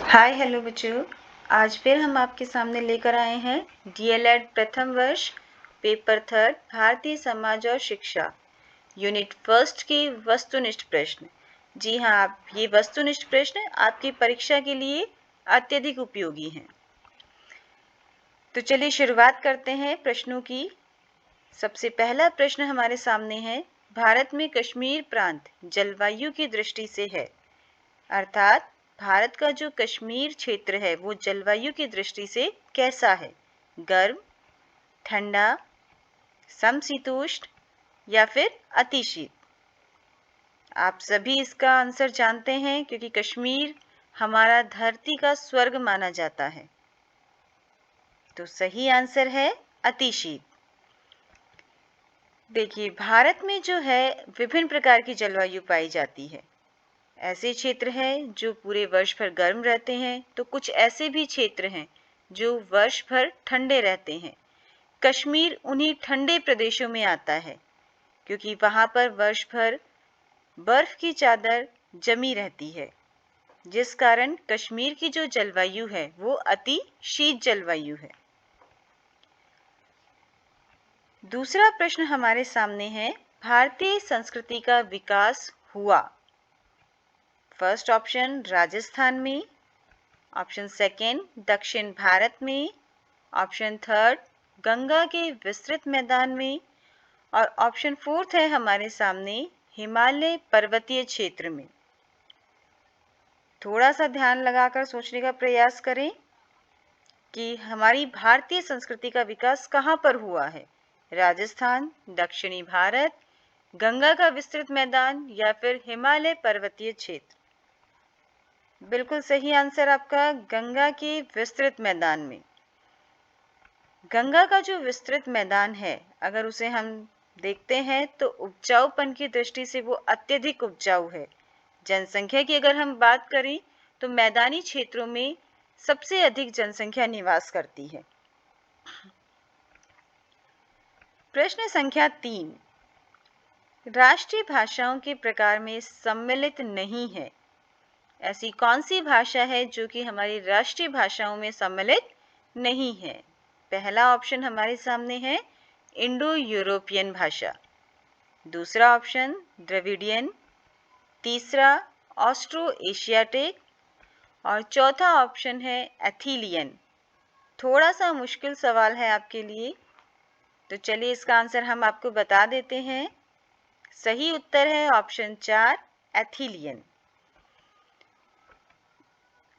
Hi hello बच्चों। आज फिर हम आपके सामने लेकर आए हैं डीएलएड प्रथम वर्ष पेपर थर्ड भारतीय समाज और शिक्षा यूनिट फर्स्ट के वस्तुनिष्ठ प्रश्न। जी हाँ, आप ये वस्तुनिष्ठ प्रश्न आपकी परीक्षा के लिए अत्यधिक उपयोगी हैं। तो चलिए शुरुआत करते हैं प्रश्नों की। सबसे पहला प्रश्न हमारे सामने है, भारत में कश्मीर प्रांत जलवायु की दृष्टि से है, अर्थात भारत का जो कश्मीर क्षेत्र है वो जलवायु की दृष्टि से कैसा है? गर्म, ठंडा, समशीतोष्ण या फिर अतिशीत? आप सभी इसका आंसर जानते हैं क्योंकि कश्मीर हमारा धरती का स्वर्ग माना जाता है। तो सही आंसर है अतिशीत। देखिए, भारत में जो है विभिन्न प्रकार की जलवायु पाई जाती है। ऐसे क्षेत्र हैं जो पूरे वर्ष भर गर्म रहते हैं, तो कुछ ऐसे भी क्षेत्र हैं जो वर्ष भर ठंडे रहते हैं। कश्मीर उन्हीं ठंडे प्रदेशों में आता है क्योंकि वहाँ पर वर्ष भर बर्फ की चादर जमी रहती है, जिस कारण कश्मीर की जो जलवायु है वो अति शीत जलवायु है। दूसरा प्रश्न हमारे सामने है, भारतीय संस्कृति का विकास हुआ। फर्स्ट ऑप्शन राजस्थान में, ऑप्शन सेकेंड दक्षिण भारत में, ऑप्शन थर्ड गंगा के विस्तृत मैदान में और ऑप्शन फोर्थ है हमारे सामने हिमालय पर्वतीय क्षेत्र में। थोड़ा सा ध्यान लगाकर सोचने का प्रयास करें कि हमारी भारतीय संस्कृति का विकास कहाँ पर हुआ है? राजस्थान, दक्षिणी भारत, गंगा का विस्तृत मैदान या फिर हिमालय पर्वतीय क्षेत्र? बिल्कुल सही आंसर आपका गंगा के विस्तृत मैदान में। गंगा का जो विस्तृत मैदान है, अगर उसे हम देखते हैं तो उपजाऊपन की दृष्टि से वो अत्यधिक उपजाऊ है। जनसंख्या की अगर हम बात करें तो मैदानी क्षेत्रों में सबसे अधिक जनसंख्या निवास करती है। प्रश्न संख्या 3, राष्ट्रीय भाषाओं के प्रकार में सम्मिलित नहीं है। ऐसी कौन सी भाषा है जो कि हमारी राष्ट्रीय भाषाओं में सम्मिलित नहीं है? पहला ऑप्शन हमारे सामने है इंडो यूरोपियन भाषा, दूसरा ऑप्शन द्रविडियन, तीसरा ऑस्ट्रो एशियाटिक और चौथा ऑप्शन है एथीलियन। थोड़ा सा मुश्किल सवाल है आपके लिए, तो चलिए इसका आंसर हम आपको बता देते हैं। सही उत्तर है ऑप्शन 4 एथीलियन।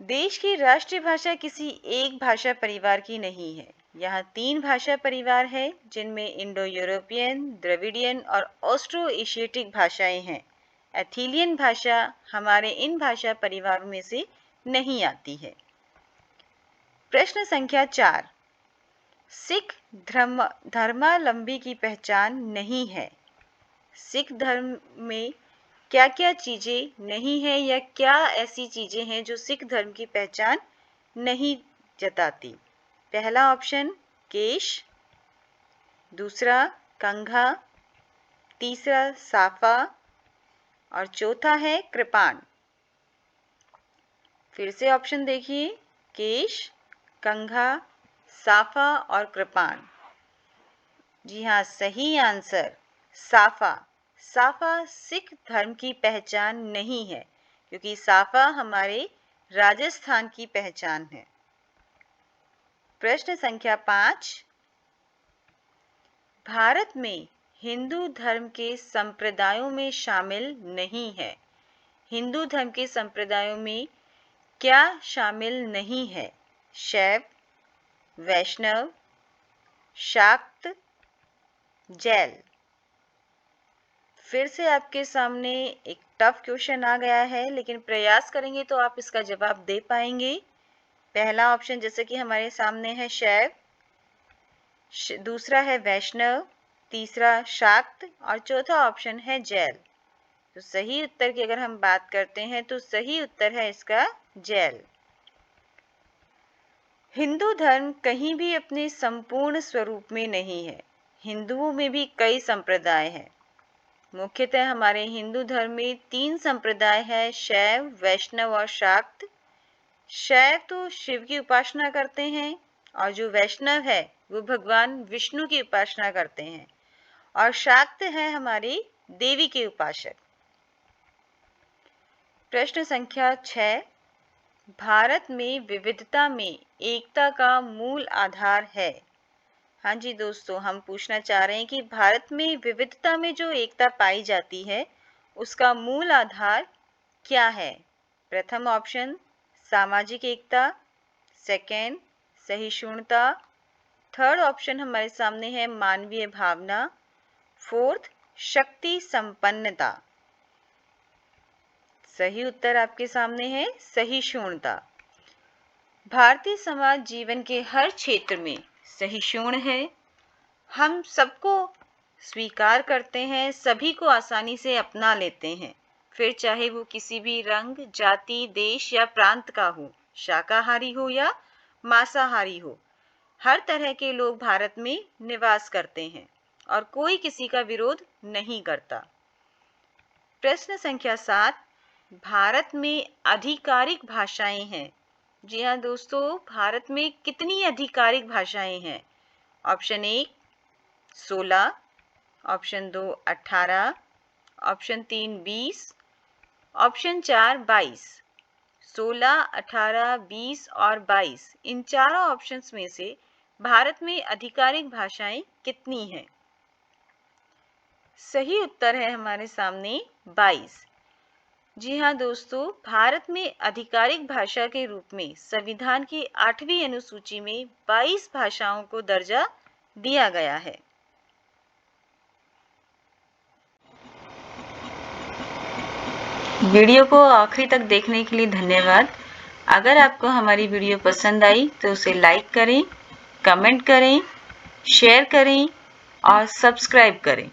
देश की राष्ट्रीय भाषा किसी एक भाषा परिवार की नहीं है। यहाँ 3 भाषा परिवार है जिनमें इंडो यूरोपियन, द्रविडियन और ऑस्ट्रो एशियाटिक भाषाएं हैं। एथीलियन भाषा हमारे इन भाषा परिवारों में से नहीं आती है। प्रश्न संख्या 4, सिख धर्मावलंबी की पहचान नहीं है। सिख धर्म में क्या क्या चीजें नहीं है या क्या ऐसी चीजें हैं जो सिख धर्म की पहचान नहीं जताती? पहला ऑप्शन केश, दूसरा कंघा, तीसरा साफा और चौथा है कृपाण। फिर से ऑप्शन देखिए, केश, कंघा, साफा और कृपाण। जी हाँ, सही आंसर साफा। साफा सिख धर्म की पहचान नहीं है क्योंकि साफा हमारे राजस्थान की पहचान है। प्रश्न संख्या 5, भारत में हिंदू धर्म के संप्रदायों में शामिल नहीं है। हिंदू धर्म के संप्रदायों में क्या शामिल नहीं है? शैव, वैष्णव, शाक्त, जैन। फिर से आपके सामने एक टफ क्वेश्चन आ गया है, लेकिन प्रयास करेंगे तो आप इसका जवाब दे पाएंगे। पहला ऑप्शन जैसे कि हमारे सामने है शैव, दूसरा है वैष्णव, तीसरा शाक्त और चौथा ऑप्शन है जैन। तो सही उत्तर की अगर हम बात करते हैं तो सही उत्तर है इसका जैन। हिंदू धर्म कहीं भी अपने संपूर्ण स्वरूप में नहीं है। हिंदुओं में भी कई संप्रदाय हैं। मुख्यतः हमारे हिंदू धर्म में 3 संप्रदाय है, शैव, वैष्णव और शाक्त। शैव तो शिव की उपासना करते हैं और जो वैष्णव है वो भगवान विष्णु की उपासना करते हैं और शाक्त है हमारी देवी के उपासक। प्रश्न संख्या 6, भारत में विविधता में एकता का मूल आधार है। हाँ जी दोस्तों, हम पूछना चाह रहे हैं कि भारत में विविधता में जो एकता पाई जाती है उसका मूल आधार क्या है। प्रथम ऑप्शन सामाजिक एकता, सेकेंड सहिष्णुता, थर्ड ऑप्शन हमारे सामने है मानवीय भावना, फोर्थ शक्ति संपन्नता। सही उत्तर आपके सामने है सहिष्णुता। भारतीय समाज जीवन के हर क्षेत्र में सहिष्णु है। हम सबको स्वीकार करते हैं, सभी को आसानी से अपना लेते हैं, फिर चाहे वो किसी भी रंग, जाति, देश या प्रांत का हो, शाकाहारी हो या मांसाहारी हो। हर तरह के लोग भारत में निवास करते हैं और कोई किसी का विरोध नहीं करता। प्रश्न संख्या 7, भारत में आधिकारिक भाषाएं हैं। जी हाँ दोस्तों, भारत में कितनी आधिकारिक भाषाएं हैं। Option 1 16, option 2 18, option 3 20, option 4 22। 16, 18, 20 और 22 इन चारों ऑप्शंस में से भारत में आधिकारिक भाषाएं कितनी हैं। सही उत्तर है हमारे सामने 22। जी हाँ दोस्तों, भारत में आधिकारिक भाषा के रूप में संविधान की 8वीं अनुसूची में 22 भाषाओं को दर्जा दिया गया है। वीडियो को आखिरी तक देखने के लिए धन्यवाद। अगर आपको हमारी वीडियो पसंद आई तो उसे लाइक करें, कमेंट करें, शेयर करें और सब्सक्राइब करें।